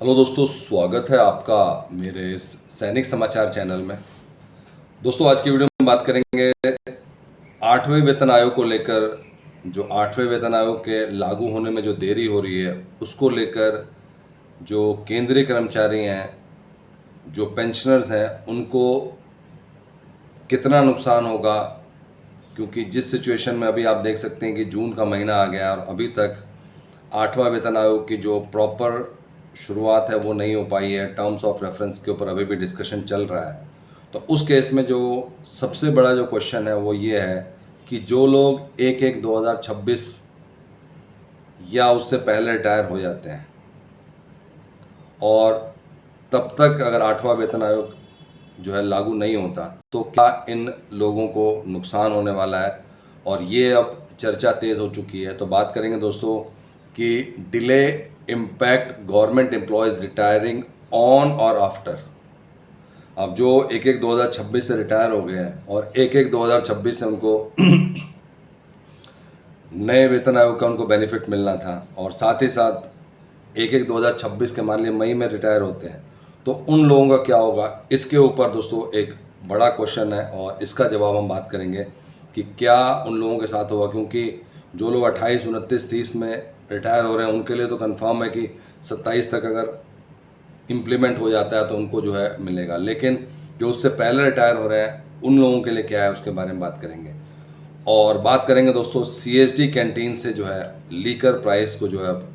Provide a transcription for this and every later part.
Hello दोस्तों, स्वागत है आपका मेरे इस सैनिक समाचार चैनल में। दोस्तों, आज की वीडियो में बात करेंगे 8वें वेतन आयोग को लेकर। जो 8वें वेतन आयोग के लागू होने में जो देरी हो रही है उसको लेकर जो केंद्रीय कर्मचारी हैं, जो पेंशनर्स हैं, उनको कितना नुकसान होगा। क्योंकि जिस सिचुएशन में अभी आप देख सकते हैं कि जून का महीना आ गया और अभी तक 8वां वेतन आयोग की जो प्रॉपर शुरुआत है वो नहीं हो पाई है। टर्म्स ऑफ रेफरेंस के ऊपर अभी भी डिस्कशन चल रहा है। तो उस केस में जो सबसे बड़ा जो क्वेश्चन है वो ये है कि जो लोग 1/1/2026 या उससे पहले रिटायर हो जाते हैं और तब तक अगर 8वां वेतन आयोग जो है लागू नहीं होता तो क्या इन लोगों को नुकसान होने वाला है। और ये अब चर्चा तेज़ हो चुकी है। तो बात करेंगे दोस्तों कि delay impact government employees retiring on और आफ्टर। अब जो 1/1/2026 से रिटायर हो गए हैं और 1/1/2026 से उनको नए वेतन आयोग का उनको बेनिफिट मिलना था और साथ ही साथ 1/1/2026 के मान लिए मई में रिटायर होते हैं, तो उन लोगों का क्या होगा। इसके ऊपर दोस्तों एक बड़ा क्वेश्चन है और इसका जवाब हम बात करेंगे कि क्या उन लोगों के साथ होगा। क्योंकि जो लोग 28, 29, 30 में रिटायर हो रहे हैं उनके लिए तो कंफर्म है कि 27 तक अगर इम्प्लीमेंट हो जाता है तो उनको जो है मिलेगा। लेकिन जो उससे पहले रिटायर हो रहे हैं उन लोगों के लिए क्या है उसके बारे में बात करेंगे। और बात करेंगे दोस्तों सीएसडी कैंटीन से जो है लीकर प्राइस को जो है अब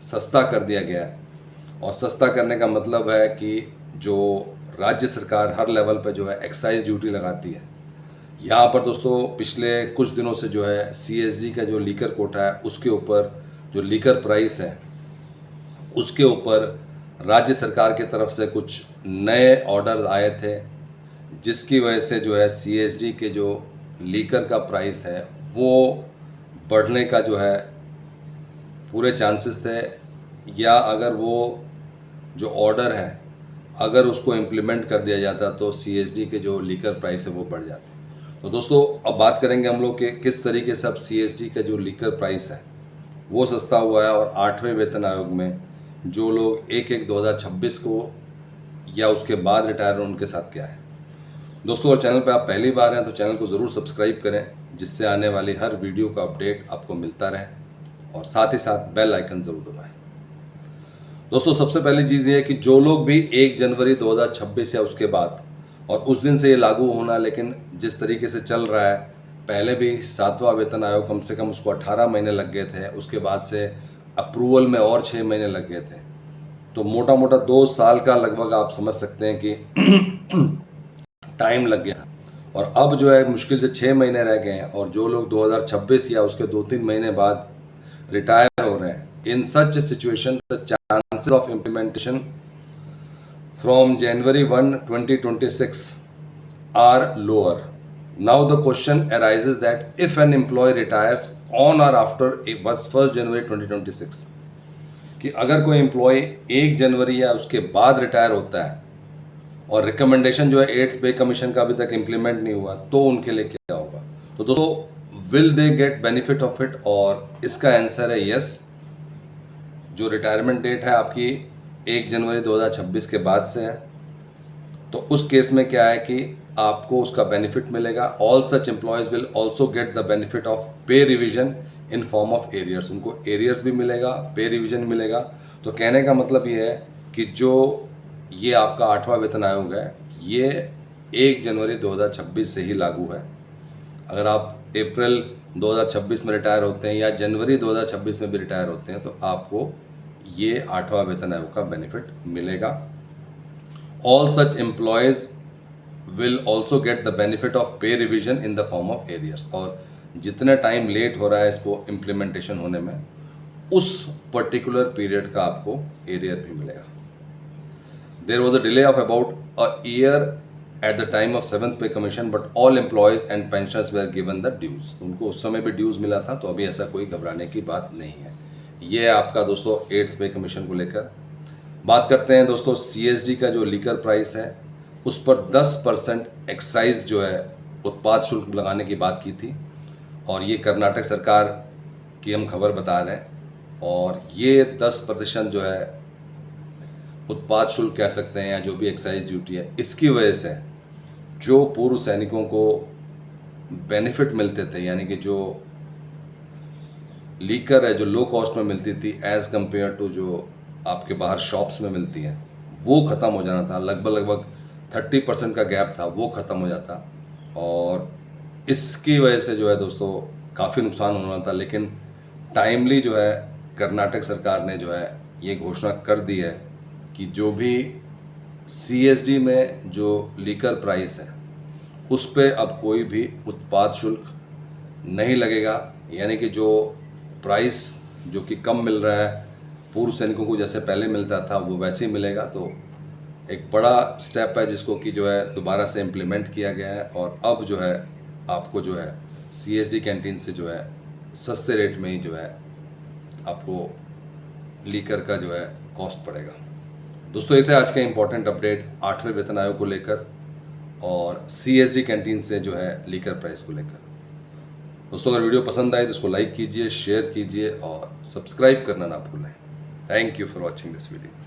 सस्ता कर दिया गया है। और सस्ता करने का मतलब है कि जो राज्य सरकार हर लेवल पर जो है एक्साइज ड्यूटी लगाती है, यहाँ पर दोस्तों पिछले कुछ दिनों से जो है सीएसडी का जो लीकर कोटा है उसके ऊपर जो लीकर प्राइस है उसके ऊपर राज्य सरकार की तरफ से कुछ नए ऑर्डर आए थे, जिसकी वजह से जो है सीएसडी के जो लीकर का प्राइस है वो बढ़ने का जो है पूरे चांसेस थे। या अगर वो जो ऑर्डर है अगर उसको इम्प्लीमेंट कर दिया जाता तो सीएसडी के जो लीकर प्राइस है वो बढ़ जाते। तो दोस्तों अब बात करेंगे हम लोग के किस तरीके से अब सीएसडी का जो लीकर प्राइस है वो सस्ता हुआ है और 8वें वेतन आयोग में जो लोग 1/1/2026 को या उसके बाद रिटायर हो उनके साथ क्या है। दोस्तों, और चैनल पर आप पहली बार हैं तो चैनल को ज़रूर सब्सक्राइब करें, जिससे आने वाली हर वीडियो का अपडेट आपको मिलता रहे और साथ ही साथ बेल आइकन ज़रूर दबाएं। दोस्तों, सबसे पहली चीज़ ये है कि जो लोग भी 1 जनवरी 2026 या उसके बाद, और उस दिन से ये लागू होना, लेकिन जिस तरीके से चल रहा है पहले भी 7वां वेतन आयोग कम से कम उसको 18 महीने लग गए थे, उसके बाद से अप्रूवल में और 6 महीने लग गए थे। तो मोटा मोटा 2 साल का लगभग आप समझ सकते हैं कि टाइम लग गया। और अब जो है मुश्किल से 6 महीने रह गए हैं और जो लोग 2026 या उसके 2-3 महीने बाद रिटायर हो रहे हैं, in such situation the chances of implementation from January 1, 2026 are lower. Now the question arises that if an employee retires on or after 1 January 2026, कि अगर कोई एम्प्लॉय 1 जनवरी या उसके बाद रिटायर होता है और रिकमेंडेशन जो है 8th पे कमीशन का अभी तक इम्प्लीमेंट नहीं हुआ तो उनके लिए क्या होगा। तो दोस्तों, will they get benefit of it, और इसका आंसर है यस। जो रिटायरमेंट डेट है आपकी 1 जनवरी 2026 के बाद से है, तो उस केस में क्या है कि आपको उसका बेनिफिट मिलेगा। All such employees will also get the benefit of pay revision in form of arrears. उनको एरियर्स भी मिलेगा, पे रिविजन मिलेगा। तो कहने का मतलब ये है कि जो ये आपका 8वां वेतन आयोग है ये 1 जनवरी 2026 से ही लागू है। अगर आप अप्रैल 2026 में रिटायर होते हैं या जनवरी 2026 में भी रिटायर होते हैं तो आपको ये 8वां वेतन आयोग का बेनिफिट मिलेगा। All such employees will also get the benefit of pay revision in the form of arrears. और जितना टाइम लेट हो रहा है इसको इम्प्लीमेंटेशन होने में, उस पर्टिकुलर पीरियड का आपको एरियर भी मिलेगा। There was a delay of about a year at the time of 7th pay commission, but all employees and pensioners were given the dues. उनको उस समय भी ड्यूज मिला था, तो अभी ऐसा कोई घबराने की बात नहीं है। ये आपका दोस्तों 8th पे कमीशन को लेकर बात करते हैं। दोस्तों, सीएसडी का जो लीकर प्राइस है उस पर 10% एक्साइज जो है उत्पाद शुल्क लगाने की बात की थी, और ये कर्नाटक सरकार की हम खबर बता रहे हैं। और ये 10% जो है उत्पाद शुल्क कह सकते हैं या जो भी एक्साइज ड्यूटी है, इसकी वजह से जो पूर्व सैनिकों को बेनिफिट मिलते थे, यानी कि जो लीकर है जो लो कॉस्ट में मिलती थी एज़ कम्पेयर टू जो आपके बाहर शॉप्स में मिलती हैं, वो ख़त्म हो जाना था। लगभग 30% का गैप था, वो ख़त्म हो जाता। और इसकी वजह से जो है दोस्तों काफ़ी नुकसान होना था, लेकिन टाइमली जो है कर्नाटक सरकार ने जो है ये घोषणा कर दी है कि जो भी CSD में जो लीकर प्राइस है उस पे अब कोई भी उत्पाद शुल्क नहीं लगेगा। यानी कि जो प्राइस जो कि कम मिल रहा है पूर्व सैनिकों को, जैसे पहले मिलता था, वो वैसे ही मिलेगा। तो एक बड़ा स्टेप है जिसको कि जो है दोबारा से इम्प्लीमेंट किया गया है, और अब जो है आपको जो है CSD कैंटीन से जो है सस्ते रेट में ही जो है आपको लीकर का जो है कॉस्ट पड़ेगा। दोस्तों ये थे आज का इम्पोर्टेंट अपडेट 8वें वेतन आयोग को लेकर और CSD कैंटीन से जो है लीकर प्राइस को लेकर। दोस्तों अगर वीडियो पसंद आए तो इसको लाइक कीजिए, शेयर कीजिए और सब्सक्राइब करना ना भूलें। Thank you for watching this video.